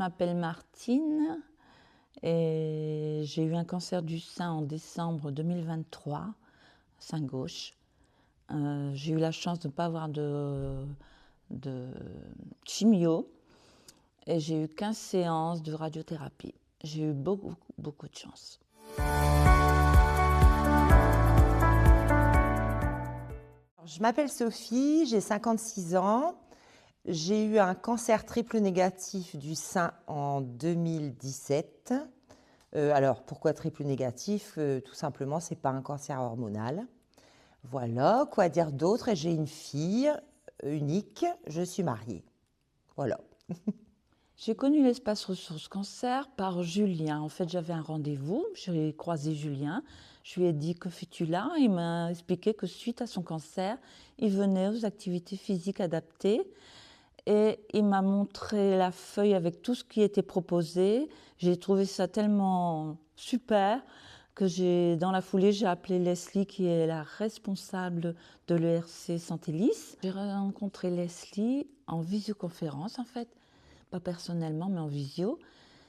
m'appelle Martine et j'ai eu un cancer du sein en décembre 2023, sein gauche. J'ai eu la chance de ne pas avoir de chimio et j'ai eu 15 séances de radiothérapie. J'ai eu beaucoup, beaucoup de chance. Je m'appelle Sophie, j'ai 56 ans. J'ai eu un cancer triple négatif du sein en 2017. Alors, pourquoi triple négatif? Tout simplement, c'est pas un cancer hormonal. Voilà, quoi dire d'autre? J'ai une fille unique, je suis mariée. Voilà. J'ai connu l'espace ressources cancer par Julien. En fait, j'avais un rendez-vous, j'ai croisé Julien. Je lui ai dit que fais-tu là? Il m'a expliqué que suite à son cancer, il venait aux activités physiques adaptées et il m'a montré la feuille avec tout ce qui était proposé. J'ai trouvé ça tellement super que dans la foulée, j'ai appelé Leslie qui est la responsable de l'ERC Santélis. J'ai rencontré Leslie en visioconférence en fait. Pas personnellement, mais en visio.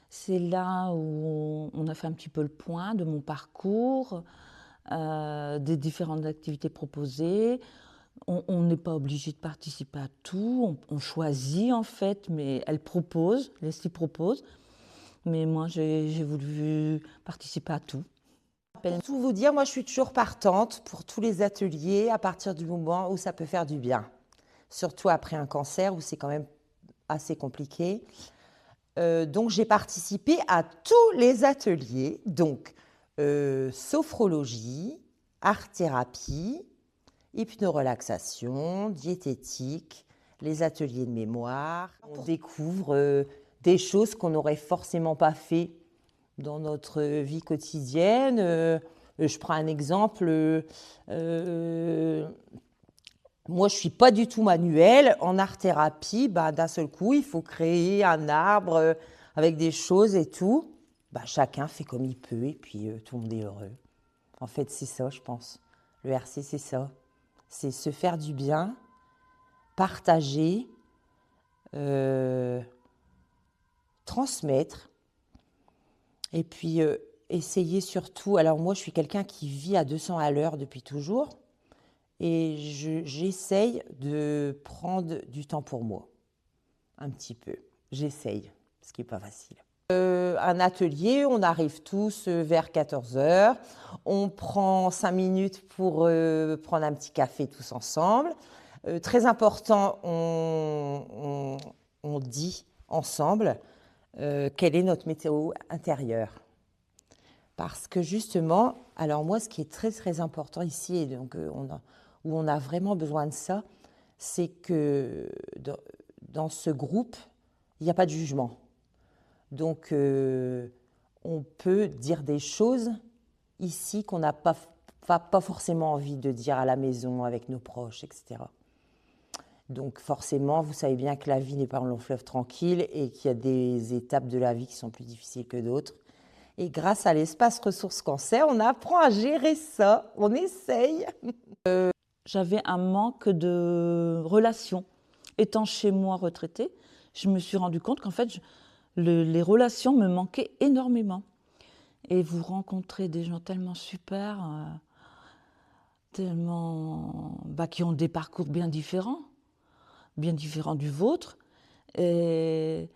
C'est là où on a fait un petit peu le point de mon parcours, des différentes activités proposées. On n'est pas obligé de participer à tout, on choisit en fait, mais elle propose, Leslie propose. Mais moi, j'ai voulu participer à tout. Pour tout vous dire, moi je suis toujours partante pour tous les ateliers à partir du moment où ça peut faire du bien. Surtout après un cancer où c'est quand même assez compliqué. Donc j'ai participé à tous les ateliers, donc sophrologie, art-thérapie, hypnorelaxation, diététique, les ateliers de mémoire. On découvre des choses qu'on n'aurait forcément pas fait dans notre vie quotidienne. Je prends un exemple. Moi, je ne suis pas du tout manuelle. En art-thérapie, d'un seul coup, il faut créer un arbre avec des choses et tout. Chacun fait comme il peut et puis tout le monde est heureux. En fait, c'est ça, je pense. Le RC, c'est ça. C'est se faire du bien, partager, transmettre et puis essayer surtout. Alors moi, je suis quelqu'un qui vit à 200 à l'heure depuis toujours. Et j'essaye de prendre du temps pour moi, un petit peu. J'essaye, ce qui n'est pas facile. Un atelier, on arrive tous vers 14 heures. On prend 5 minutes pour prendre un petit café tous ensemble. Très important, on dit ensemble quelle est notre météo intérieure. Parce que justement, alors moi, ce qui est très très important ici, et donc où on a vraiment besoin de ça, c'est que dans ce groupe, il n'y a pas de jugement. Donc, on peut dire des choses ici qu'on n'a pas forcément envie de dire à la maison, avec nos proches, etc. Donc, forcément, vous savez bien que la vie n'est pas un long fleuve tranquille et qu'il y a des étapes de la vie qui sont plus difficiles que d'autres. Et grâce à l'espace ressources cancer, on apprend à gérer ça, on essaye. J'avais un manque de relations. Étant chez moi retraitée, je me suis rendu compte qu'en fait, les relations me manquaient énormément. Et vous rencontrez des gens tellement super, qui ont des parcours bien différents du vôtre, et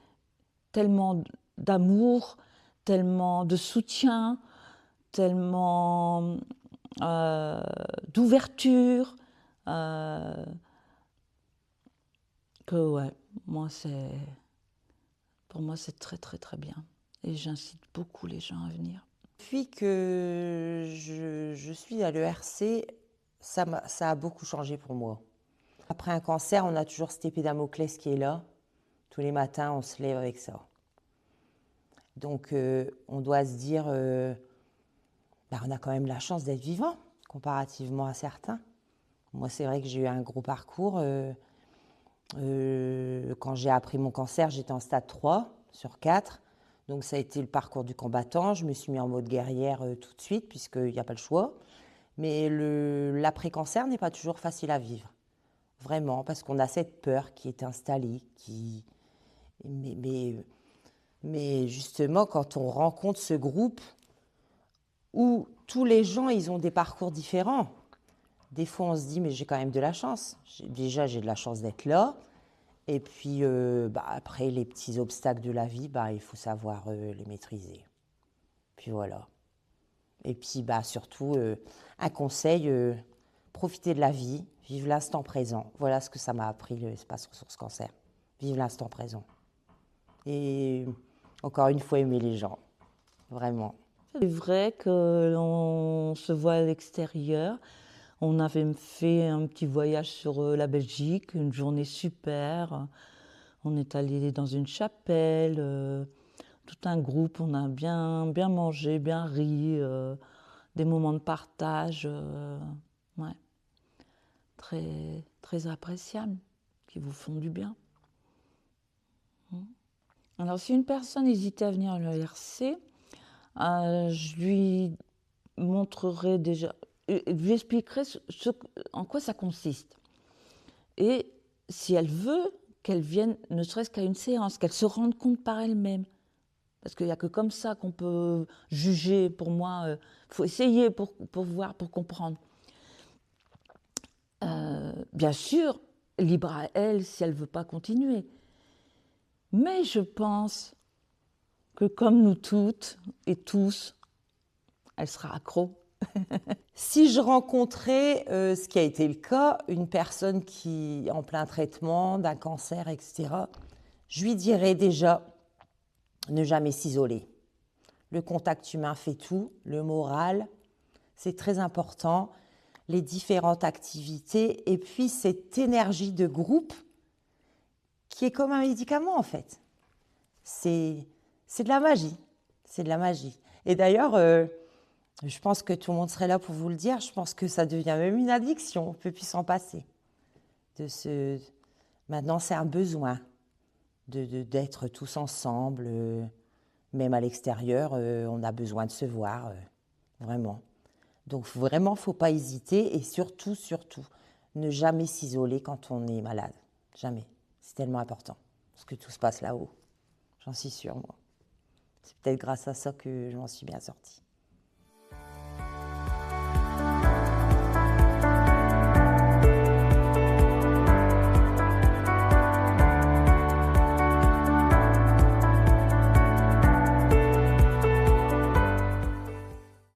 tellement d'amour, tellement de soutien, tellement d'ouverture, que ouais, pour moi c'est très très très bien. Et j'incite beaucoup les gens à venir. Depuis que je suis à l'ERC, ça a beaucoup changé pour moi. Après un cancer, on a toujours cette épée Damoclès qui est là. Tous les matins, on se lève avec ça. Donc, on doit se dire, on a quand même la chance d'être vivant, comparativement à certains. Moi, c'est vrai que j'ai eu un gros parcours. Quand j'ai appris mon cancer, j'étais en stade 3 sur 4. Donc, ça a été le parcours du combattant. Je me suis mis en mode guerrière tout de suite, puisqu'il n'y a pas le choix. Mais l'après-cancer n'est pas toujours facile à vivre. Vraiment, parce qu'on a cette peur qui est installée, mais Mais justement, quand on rencontre ce groupe où tous les gens, ils ont des parcours différents, des fois on se dit, mais j'ai quand même de la chance. Déjà, j'ai de la chance d'être là. Et puis, après, les petits obstacles de la vie, il faut savoir les maîtriser. Puis voilà. Et puis, surtout, un conseil, profiter de la vie, vivre l'instant présent. Voilà ce que ça m'a appris, l'espace ressources cancer. Vivre l'instant présent. Et encore une fois, aimer les gens. Vraiment. C'est vrai que l'on se voit à l'extérieur. On avait fait un petit voyage sur la Belgique, une journée super. On est allé dans une chapelle, tout un groupe. On a bien mangé, bien ri, des moments de partage, ouais, très appréciables, qui vous font du bien. Alors, si une personne hésitait à venir à l'ERC, je lui montrerai déjà, je lui expliquerai en quoi ça consiste. Et si elle veut, qu'elle vienne ne serait-ce qu'à une séance, qu'elle se rende compte par elle-même. Parce qu'il n'y a que comme ça qu'on peut juger. Pour moi, il faut essayer pour voir, pour comprendre. Bien sûr, libre à elle si elle ne veut pas continuer. Mais je pense que comme nous toutes et tous, elle sera accro. Si je rencontrais, ce qui a été le cas, une personne qui est en plein traitement d'un cancer, etc., je lui dirais déjà ne jamais s'isoler. Le contact humain fait tout, le moral, c'est très important, les différentes activités et puis cette énergie de groupe qui est comme un médicament en fait. C'est de la magie, c'est de la magie. Et d'ailleurs, je pense que tout le monde serait là pour vous le dire, je pense que ça devient même une addiction, on ne peut plus s'en passer. Maintenant, c'est un besoin d'être tous ensemble, même à l'extérieur, on a besoin de se voir, vraiment. Donc vraiment, il ne faut pas hésiter et surtout, ne jamais s'isoler quand on est malade. Jamais. C'est tellement important. Parce que tout se passe là-haut. J'en suis sûre, moi. C'est peut-être grâce à ça que je m'en suis bien sortie.